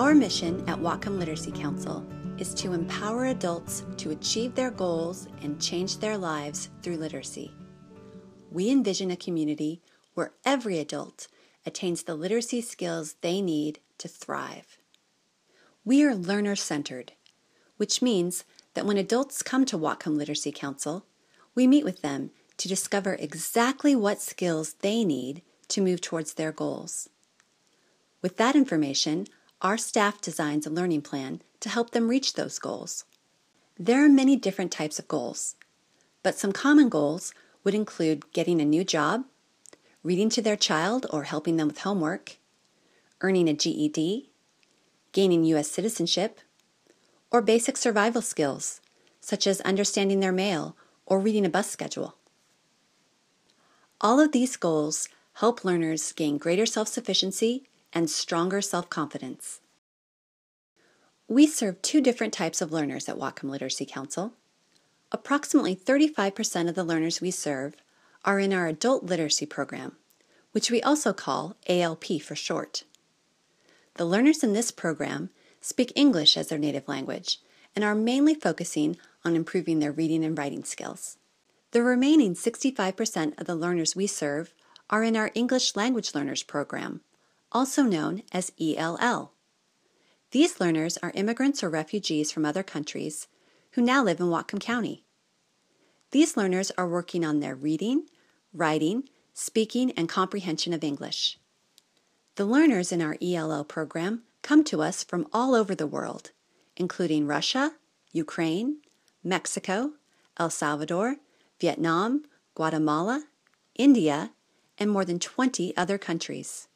Our mission at Whatcom Literacy Council is to empower adults to achieve their goals and change their lives through literacy. We envision a community where every adult attains the literacy skills they need to thrive. We are learner-centered, which means that when adults come to Whatcom Literacy Council, we meet with them to discover exactly what skills they need to move towards their goals. With that information, our staff designs a learning plan to help them reach those goals. There are many different types of goals, but some common goals would include getting a new job, reading to their child or helping them with homework, earning a GED, gaining U.S. citizenship, or basic survival skills, such as understanding their mail or reading a bus schedule. All of these goals help learners gain greater self-sufficiency and stronger self-confidence. We serve two different types of learners at Whatcom Literacy Council. Approximately 35% of the learners we serve are in our Adult Literacy Program, which we also call ALP for short. The learners in this program speak English as their native language and are mainly focusing on improving their reading and writing skills. The remaining 65% of the learners we serve are in our English Language Learners Program, also known as ELL. These learners are immigrants or refugees from other countries who now live in Whatcom County. These learners are working on their reading, writing, speaking, and comprehension of English. The learners in our ELL program come to us from all over the world, including Russia, Ukraine, Mexico, El Salvador, Vietnam, Guatemala, India, and more than 20 other countries.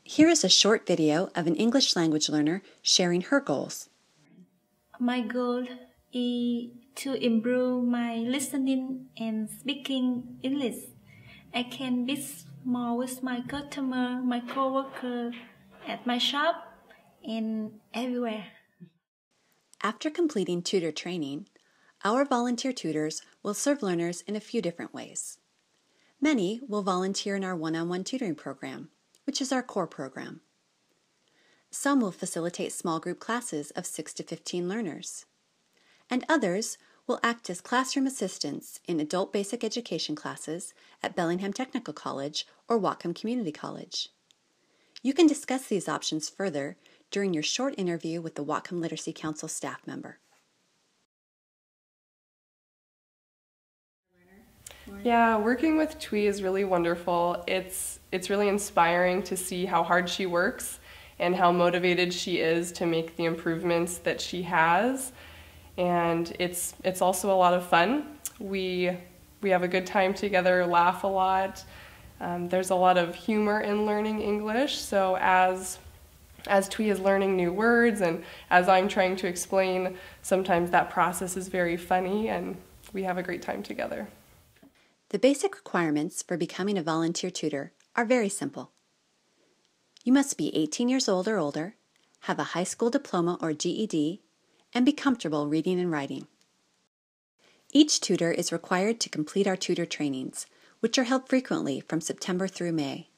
Here is a short video of an English language learner sharing her goals. My goal is to improve my listening and speaking English. I can be more with my customer, my coworker, at my shop, and everywhere. After completing tutor training, our volunteer tutors will serve learners in a few different ways. Many will volunteer in our one-on-one tutoring program, which is our core program. Some will facilitate small group classes of 6 to 15 learners, and others will act as classroom assistants in adult basic education classes at Bellingham Technical College or Whatcom Community College. You can discuss these options further during your short interview with the Whatcom Literacy Council staff member. Yeah, working with Twee is really wonderful. It's really inspiring to see how hard she works and how motivated she is to make the improvements that she has. And it's also a lot of fun. We have a good time together, laugh a lot. There's a lot of humor in learning English, so as Twee is learning new words and as I'm trying to explain, sometimes that process is very funny and we have a great time together. The basic requirements for becoming a volunteer tutor are very simple. You must be 18 years old or older, have a high school diploma or GED, and be comfortable reading and writing. Each tutor is required to complete our tutor trainings, which are held frequently from September through May.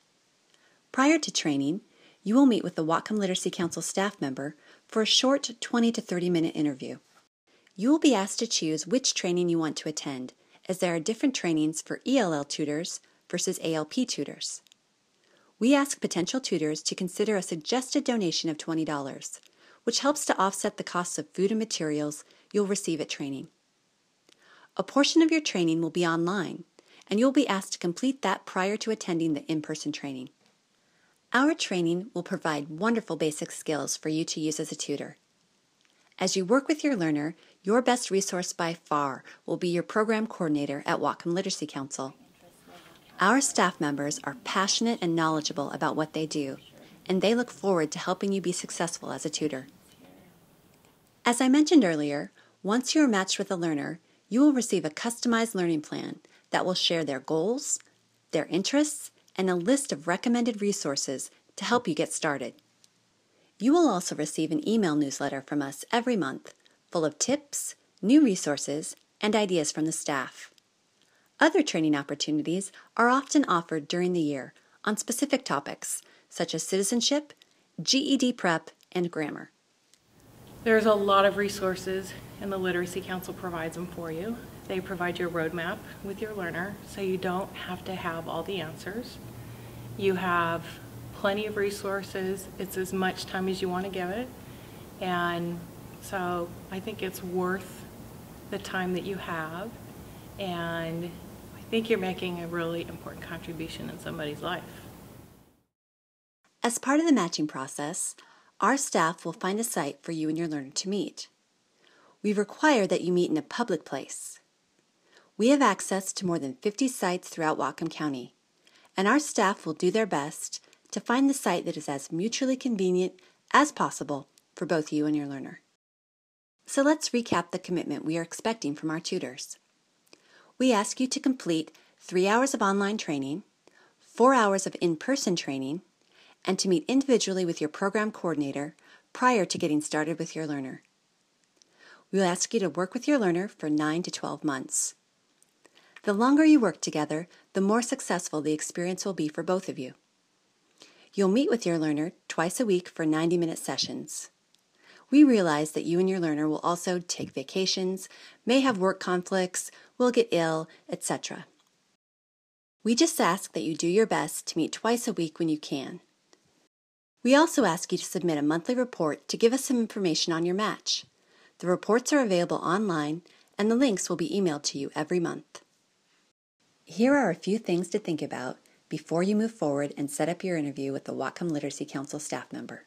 Prior to training, you will meet with the Whatcom Literacy Council staff member for a short 20 to 30-minute interview. You will be asked to choose which training you want to attend, as there are different trainings for ELL tutors versus ALP tutors. We ask potential tutors to consider a suggested donation of $20, which helps to offset the costs of food and materials you'll receive at training. A portion of your training will be online, and you'll be asked to complete that prior to attending the in-person training. Our training will provide wonderful basic skills for you to use as a tutor. As you work with your learner, your best resource by far will be your program coordinator at Whatcom Literacy Council. Our staff members are passionate and knowledgeable about what they do, and they look forward to helping you be successful as a tutor. As I mentioned earlier, once you are matched with a learner, you will receive a customized learning plan that will share their goals, their interests, and a list of recommended resources to help you get started. You will also receive an email newsletter from us every month, full of tips, new resources, and ideas from the staff. Other training opportunities are often offered during the year on specific topics, such as citizenship, GED prep, and grammar. There's a lot of resources, and the Literacy Council provides them for you. They provide you a roadmap with your learner, so you don't have to have all the answers. You have plenty of resources. It's as much time as you want to give it. And so I think it's worth the time that you have. And I think you're making a really important contribution in somebody's life. As part of the matching process, our staff will find a site for you and your learner to meet. We require that you meet in a public place. We have access to more than 50 sites throughout Whatcom County, and our staff will do their best to find the site that is as mutually convenient as possible for both you and your learner. So let's recap the commitment we are expecting from our tutors. We ask you to complete 3 hours of online training, 4 hours of in-person training, and to meet individually with your program coordinator prior to getting started with your learner. We will ask you to work with your learner for 9 to 12 months. The longer you work together, the more successful the experience will be for both of you. You'll meet with your learner twice a week for 90-minute sessions. We realize that you and your learner will also take vacations, may have work conflicts, will get ill, etc. We just ask that you do your best to meet twice a week when you can. We also ask you to submit a monthly report to give us some information on your match. The reports are available online, and the links will be emailed to you every month. Here are a few things to think about before you move forward and set up your interview with the Whatcom Literacy Council staff member.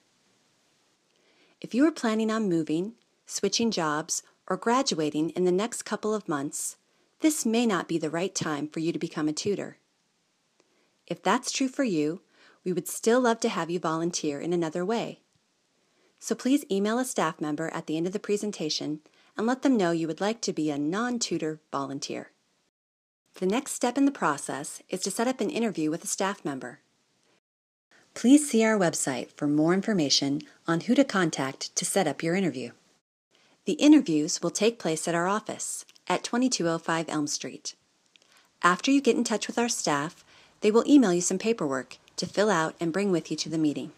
If you are planning on moving, switching jobs, or graduating in the next couple of months, this may not be the right time for you to become a tutor. If that's true for you, we would still love to have you volunteer in another way. So please email a staff member at the end of the presentation and let them know you would like to be a non-tutor volunteer. The next step in the process is to set up an interview with a staff member. Please see our website for more information on who to contact to set up your interview. The interviews will take place at our office at 2205 Elm Street. After you get in touch with our staff, they will email you some paperwork to fill out and bring with you to the meeting.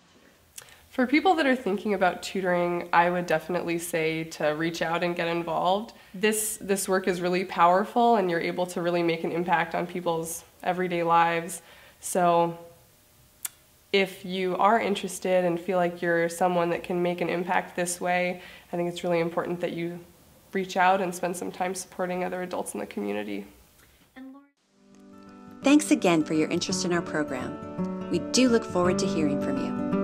For people that are thinking about tutoring, I would definitely say to reach out and get involved. This work is really powerful, and you're able to really make an impact on people's everyday lives. So if you are interested and feel like you're someone that can make an impact this way, I think it's really important that you reach out and spend some time supporting other adults in the community. Thanks again for your interest in our program. We do look forward to hearing from you.